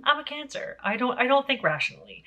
I'm a Cancer. I don't think rationally.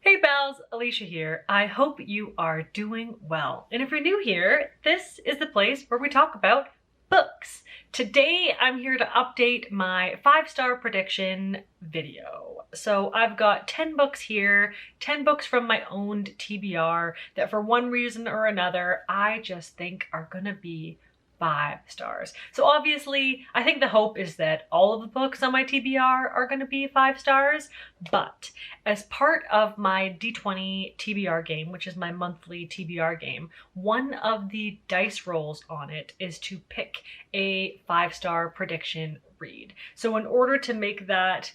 Hey pals, Alicia here. I hope you are doing well. And if you're new here, this is the place where we talk about books. Today I'm here to update my 5-star prediction video. So I've got 10 books here, 10 books from my owned TBR that for one reason or another I just think are gonna be 5 stars. So obviously, I think the hope is that all of the books on my TBR are going to be 5 stars, but as part of my D20 TBR game, which is my monthly TBR game, one of the dice rolls on it is to pick a 5-star prediction read. So in order to make that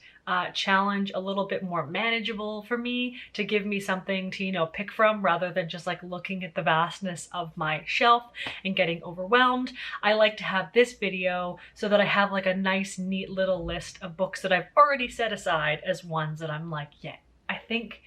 challenge a little bit more manageable for me, to give me something to, you know, pick from rather than just like looking at the vastness of my shelf and getting overwhelmed, I like to have this video so that I have like a nice neat little list of books that I've already set aside as ones that I'm like, yeah, I think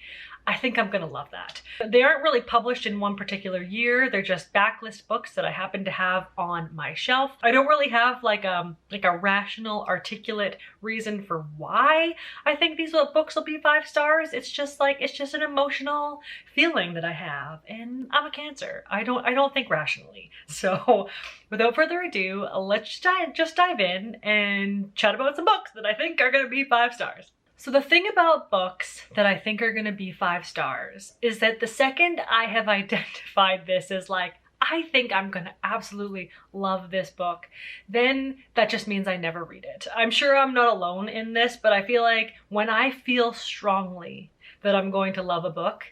I'm gonna love that. They aren't really published in one particular year. They're just backlist books that I happen to have on my shelf. I don't really have like a rational, articulate reason for why I think these books will be 5 stars. It's just an emotional feeling that I have, and I'm a Cancer. I don't think rationally. So without further ado, let's just dive in and chat about some books that I think are gonna be 5 stars. So the thing about books that I think are gonna be 5 stars is that the second I have identified this as like, I think I'm gonna absolutely love this book, then that just means I never read it. I'm sure I'm not alone in this, but I feel like when I feel strongly that I'm going to love a book,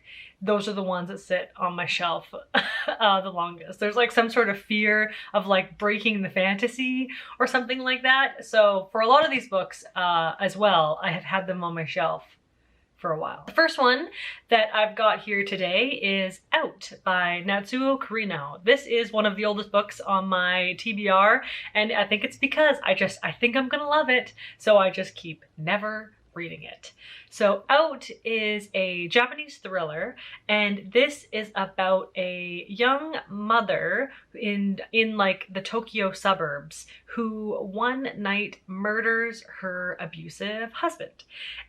those are the ones that sit on my shelf the longest. There's like some sort of fear of like breaking the fantasy or something like that. So for a lot of these books as well, I have had them on my shelf for a while. The first one that I've got here today is Out by Natsuo Kirino. This is one of the oldest books on my TBR, and I think it's because I think I'm gonna love it, so I just keep never reading it. So Out is a Japanese thriller, and this is about a young mother in like the Tokyo suburbs who one night murders her abusive husband.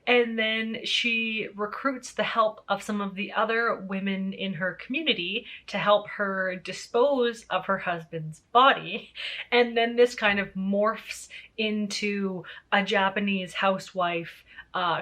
And then she recruits the help of some of the other women in her community to help her dispose of her husband's body. And then this kind of morphs into a Japanese housewife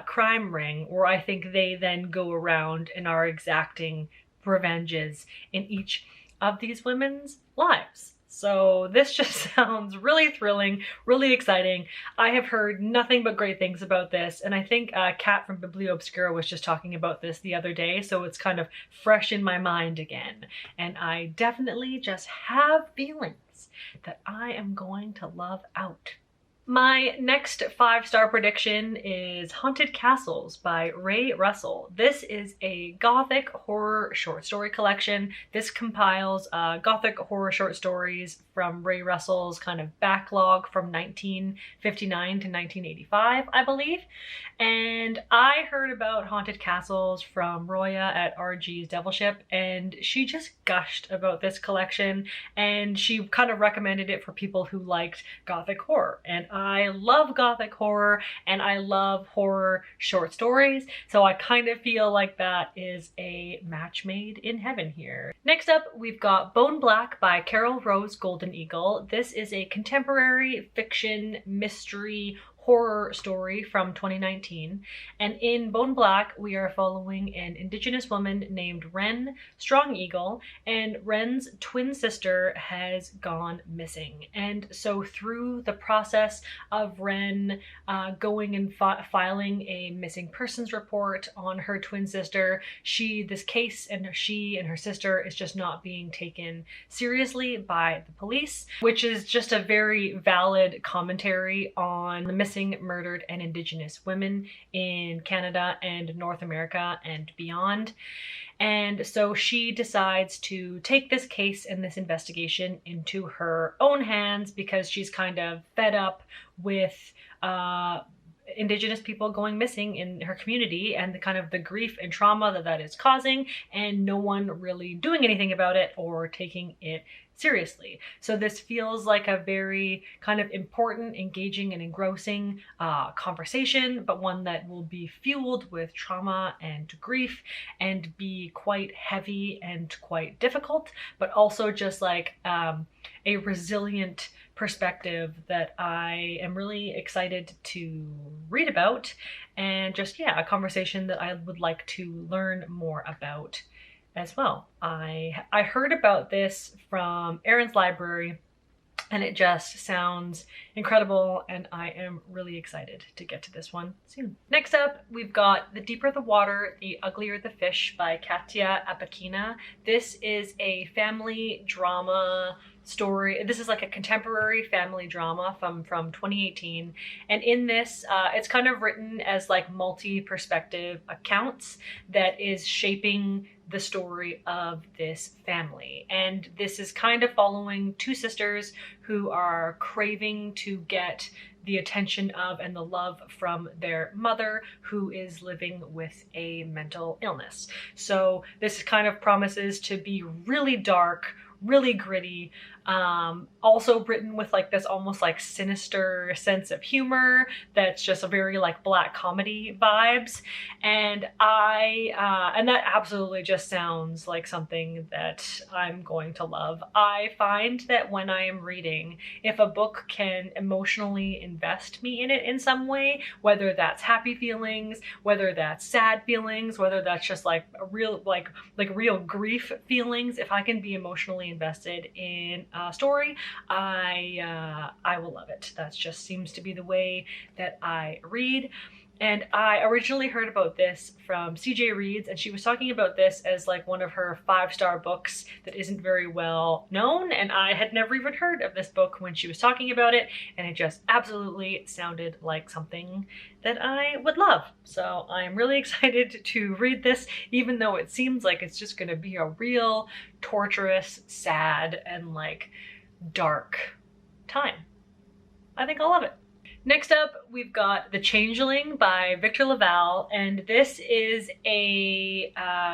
crime ring, where I think they then go around and are exacting revenges in each of these women's lives. So this just sounds really thrilling, really exciting. I have heard nothing but great things about this, and I think Kat from Biblio Obscura was just talking about this the other day, so it's kind of fresh in my mind again. And I definitely just have feelings that I am going to love Out. My next 5-star prediction is Haunted Castles by Ray Russell. This is a gothic horror short story collection. This compiles gothic horror short stories from Ray Russell's kind of backlog from 1959 to 1985, I believe. And I heard about Haunted Castles from Roya at RG's Devilship, and she just gushed about this collection, and she kind of recommended it for people who liked gothic horror. And I love gothic horror, and I love horror short stories, so I kind of feel like that is a match made in heaven here. Next up, we've got Bone Black by Carol Rose GoldenEagle. This is a contemporary fiction mystery horror story from 2019, and in Bone Black we are following an indigenous woman named Wren Strongeagle, and Wren's twin sister has gone missing. And so through the process of Wren going and filing a missing persons report on her twin sister, this case and she and her sister is just not being taken seriously by the police, which is just a very valid commentary on the missing, murdered, and Indigenous women in Canada and North America and beyond. And so she decides to take this case and this investigation into her own hands because she's kind of fed up with Indigenous people going missing in her community and the kind of the grief and trauma that that is causing, and no one really doing anything about it or taking it seriously. So this feels like a very kind of important, engaging, and engrossing conversation, but one that will be fueled with trauma and grief and be quite heavy and quite difficult, but also just like a resilient perspective that I am really excited to read about, and just, yeah, a conversation that I would like to learn more about as well. I heard about this from Erin's library, and it just sounds incredible, and I am really excited to get to this one soon. Next up, we've got The Deeper the Water, The Uglier the Fish by Katya Apekina. This is a family drama story. This is like a contemporary family drama from 2018. And in this, it's kind of written as like multi-perspective accounts that is shaping the story of this family. And this is kind of following two sisters who are craving to get the attention of and the love from their mother, who is living with a mental illness. So this kind of promises to be really dark, really gritty, also written with like this almost like sinister sense of humor that's just a very like black comedy vibes. And and that absolutely just sounds like something that I'm going to love. I find that when I am reading, if a book can emotionally invest me in it in some way, whether that's happy feelings, whether that's sad feelings, whether that's just like a real like real grief feelings, if I can be emotionally invested in a story, I will love it. That just seems to be the way that I read. And I originally heard about this from CJ Reads, and she was talking about this as like one of her 5-star books that isn't very well known, and I had never even heard of this book when she was talking about it, and it just absolutely sounded like something that I would love. So I'm really excited to read this, even though it seems like it's just going to be a real torturous, sad, and like dark time. I think I'll love it. Next up, we've got The Changeling by Victor LaValle, and this is a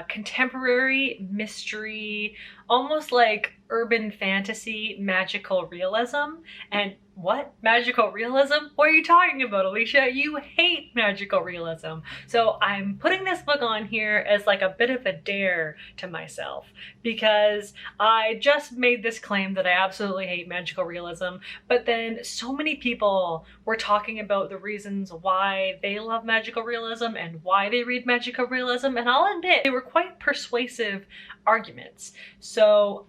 contemporary mystery, almost like urban fantasy, magical realism. And what? Magical realism? What are you talking about, Alicia? You hate magical realism. So I'm putting this book on here as like a bit of a dare to myself, because I just made this claim that I absolutely hate magical realism, but then so many people were talking about the reasons why they love magical realism and why they read magical realism, and I'll admit they were quite persuasive arguments. So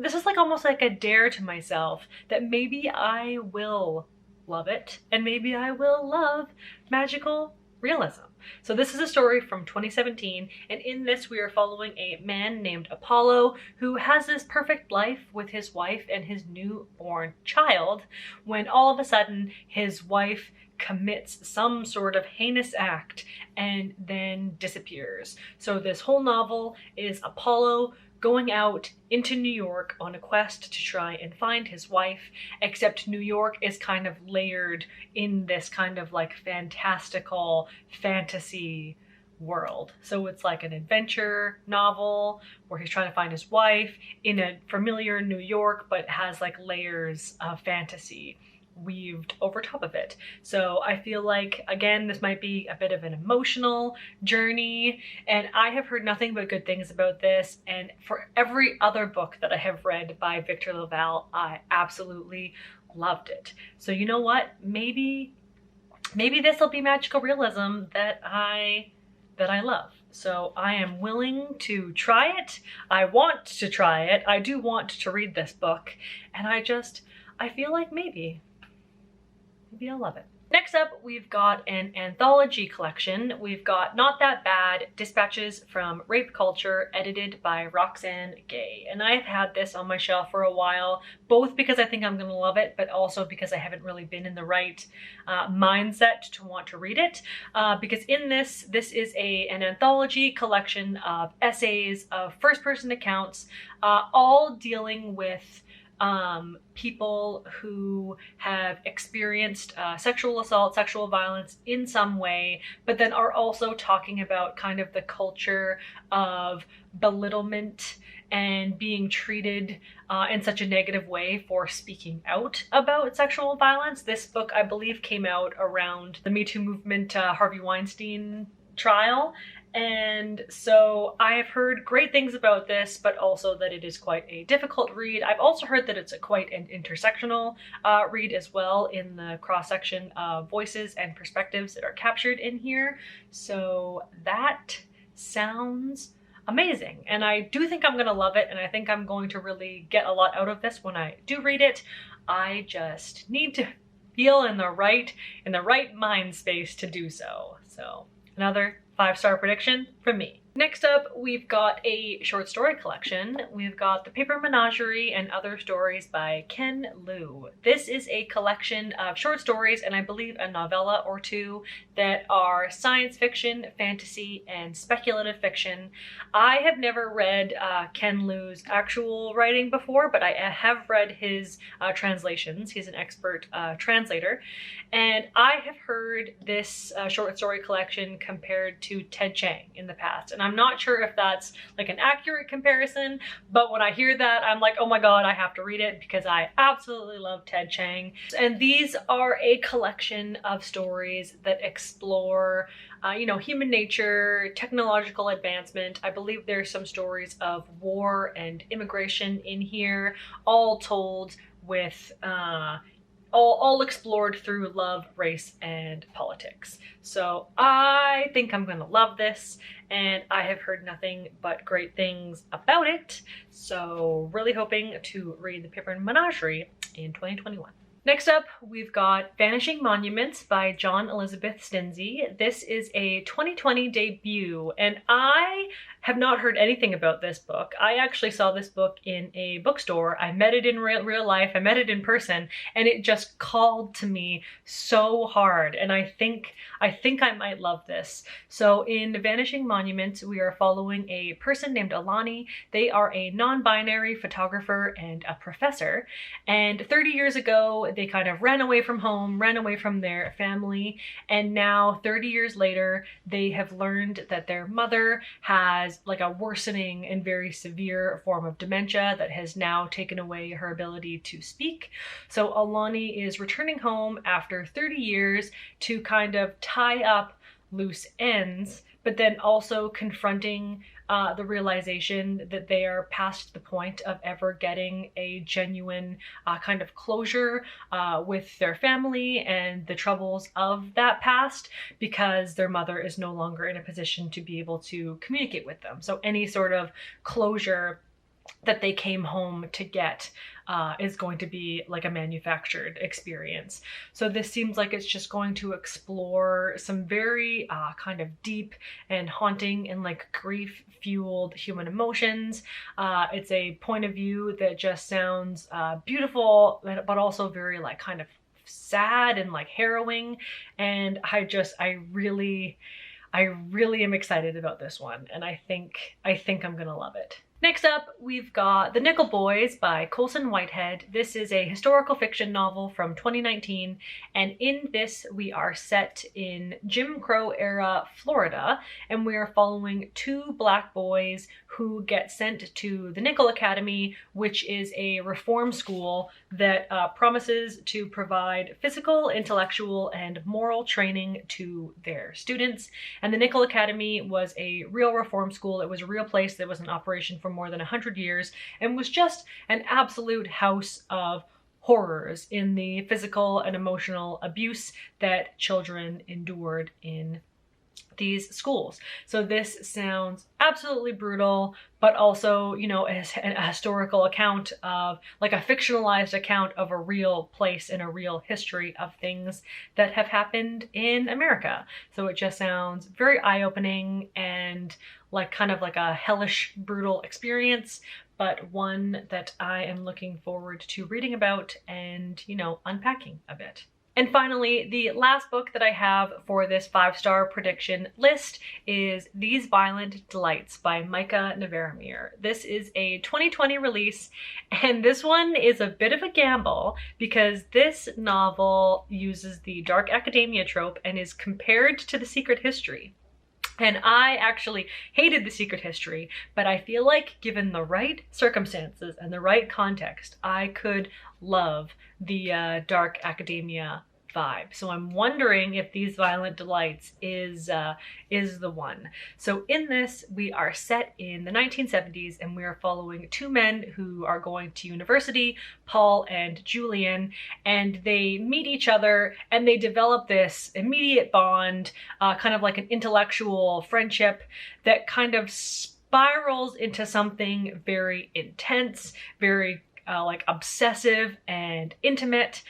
this is like almost like a dare to myself that maybe I will love it, and maybe I will love magical realism. So this is a story from 2017, and in this we are following a man named Apollo who has this perfect life with his wife and his newborn child, when all of a sudden his wife commits some sort of heinous act and then disappears. So this whole novel is Apollo going out into New York on a quest to try and find his wife, except New York is kind of layered in this kind of like fantastical fantasy world. So it's like an adventure novel where he's trying to find his wife in a familiar New York, but has like layers of fantasy weaved over top of it. So I feel like, again, this might be a bit of an emotional journey, and I have heard nothing but good things about this, and for every other book that I have read by Victor LaValle, I absolutely loved it. So you know what? Maybe this will be magical realism that I love. So I am willing to try it. I want to try it. I do want to read this book, and I feel like maybe I'll love it. Next up, we've got an anthology collection. We've got Not That Bad, Dispatches from Rape Culture, edited by Roxane Gay. And I've had this on my shelf for a while, both because I think I'm gonna love it, but also because I haven't really been in the right mindset to want to read it. Because in this is an anthology collection of essays, of first-person accounts, all dealing with people who have experienced sexual assault, sexual violence in some way, but then are also talking about kind of the culture of belittlement and being treated in such a negative way for speaking out about sexual violence. This book, I believe, came out around the Me Too movement, Harvey Weinstein trial. And so I have heard great things about this, but also that it is quite a difficult read. I've also heard that it's quite an intersectional read as well, in the cross-section of voices and perspectives that are captured in here. So that sounds amazing. And I do think I'm gonna love it, and I think I'm going to really get a lot out of this when I do read it. I just need to feel in the right mind space to do so. So another 5-star prediction from me. Next up, we've got a short story collection. We've got The Paper Menagerie and Other Stories by Ken Liu. This is a collection of short stories, and I believe a novella or two, that are science fiction, fantasy, and speculative fiction. I have never read Ken Liu's actual writing before, but I have read his translations. He's an expert translator. And I have heard this short story collection compared to Ted Chiang in the past. And I'm not sure if that's like an accurate comparison, but when I hear that, I'm like, oh my God, I have to read it because I absolutely love Ted Chiang. And these are a collection of stories that explore you know, human nature, technological advancement. I believe there's some stories of war and immigration in here, all told with all explored through love, race, and politics. So I think I'm gonna love this, and I have heard nothing but great things about it. So really hoping to read The Paper Menagerie in 2021. Next up, we've got Vanishing Monuments by John Elizabeth Stinzi. This is a 2020 debut, and I have not heard anything about this book. I actually saw this book in a bookstore. I met it in real life, I met it in person, and it just called to me so hard, and I think I might love this. So in Vanishing Monuments, we are following a person named Alani. They are a non-binary photographer and a professor, and 30 years ago, they kind of ran away from home, ran away from their family, and now 30 years later, they have learned that their mother has like a worsening and very severe form of dementia that has now taken away her ability to speak. So Alani is returning home after 30 years to kind of tie up loose ends, but then also confronting the realization that they are past the point of ever getting a genuine kind of closure with their family and the troubles of that past, because their mother is no longer in a position to be able to communicate with them. So any sort of closure that they came home to get is going to be like a manufactured experience. So this seems like it's just going to explore some very kind of deep and haunting and like grief-fueled human emotions. It's a point of view that just sounds beautiful, but also very like kind of sad and like harrowing. And I really am excited about this one, and I think I'm gonna love it. Next up, we've got The Nickel Boys by Colson Whitehead. This is a historical fiction novel from 2019, and in this we are set in Jim Crow era Florida, and we are following two black boys who get sent to the Nickel Academy, which is a reform school that promises to provide physical, intellectual, and moral training to their students. And the Nickel Academy was a real reform school. It was a real place that was in operation for more than 100 years and was just an absolute house of horrors in the physical and emotional abuse that children endured in these schools. So this sounds absolutely brutal, but also, you know, as a historical account of, like a fictionalized account of a real place and a real history of things that have happened in America. So it just sounds very eye-opening and like kind of like a hellish, brutal experience, but one that I am looking forward to reading about and, you know, unpacking a bit. And finally, the last book that I have for this 5-star prediction list is These Violent Delights by Micah Nemerever. This is a 2020 release, and this one is a bit of a gamble because this novel uses the dark academia trope and is compared to The Secret History. And I actually hated The Secret History, but I feel like given the right circumstances and the right context, I could love the dark academia vibe. So I'm wondering if These Violent Delights is the one. So in this, we are set in the 1970s and we are following two men who are going to university, Paul and Julian, and they meet each other and they develop this immediate bond, kind of like an intellectual friendship that kind of spirals into something very intense, very like obsessive and intimate,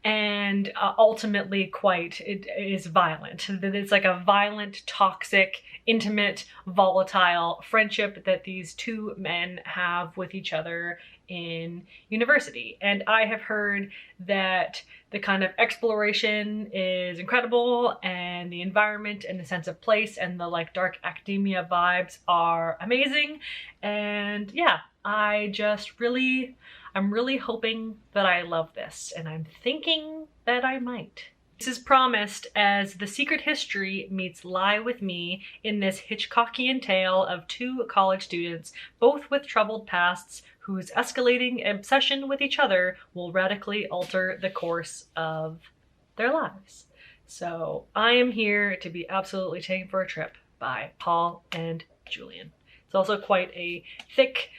and ultimately it is violent. It's like a violent, toxic, intimate, volatile friendship that these two men have with each other in university. And I have heard that the kind of exploration is incredible and the environment and the sense of place and the like dark academia vibes are amazing. And yeah, I'm really hoping that I love this, and I'm thinking that I might. This is promised as The Secret History meets Lie with Me in this Hitchcockian tale of two college students, both with troubled pasts, whose escalating obsession with each other will radically alter the course of their lives. So I am here to be absolutely taken for a trip by Paul and Julian. It's also quite a thick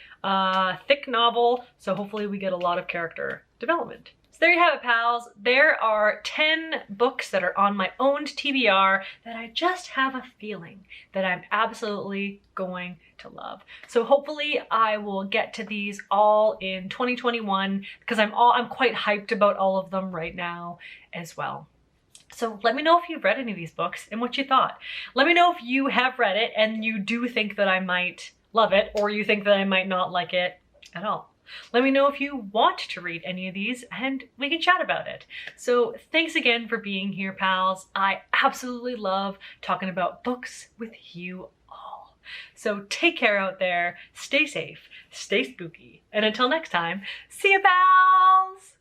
novel, so hopefully we get a lot of character development. So there you have it, pals. There are 10 books that are on my owned TBR that I just have a feeling that I'm absolutely going to love. So hopefully I will get to these all in 2021 because I'm quite hyped about all of them right now as well. So let me know if you've read any of these books and what you thought. Let me know if you have read it and you do think that I might love it, or you think that I might not like it at all. Let me know if you want to read any of these and we can chat about it. So thanks again for being here, pals. I absolutely love talking about books with you all. So take care out there, stay safe, stay spooky, and until next time, see ya, pals!